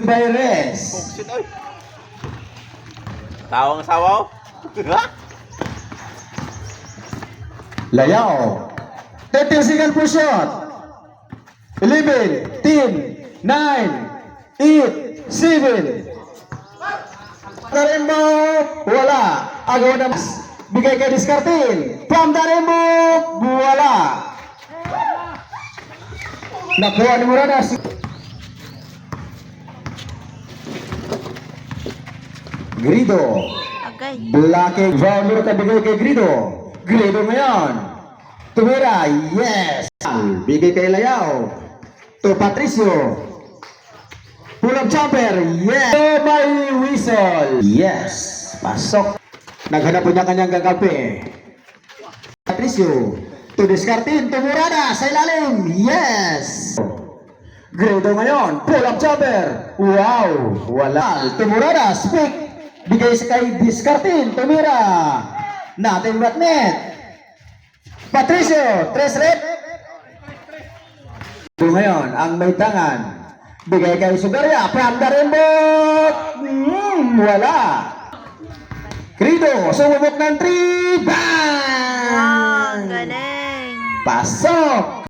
Virus. Buksit oy. Tawang sawaw. Layaw. 30 second push shot. 11, 10, 9, 8, 7. Darembo, wala. Agaw na mas. Bigay kay diskartin. From Darembo, wala. Nakuha ni Muradas. Grido. Agay. Blocking foul ka bigay kay Grido. Grido ngayon. Tumira, yes. Bigay kay Layaw. To Patricio. Pull-up jumper, yes. May whistle, yes. Pasok. Naghanap po niya kanyang gagapi. Patricio. To Discartin, to Murada, sa ilalim, yes. Grido ngayon, pull-up jumper. Wow, wala. To Murada, speak. Bigay sa kay Discartin, tumira. Natin bat net. Patricio, 3 red. Ito ngayon, ang may tangan. Bigay kay Sugaria, from the rainbow. Wala. Grido, sumubok ng 3. Wow, Bang! galing. Pasok.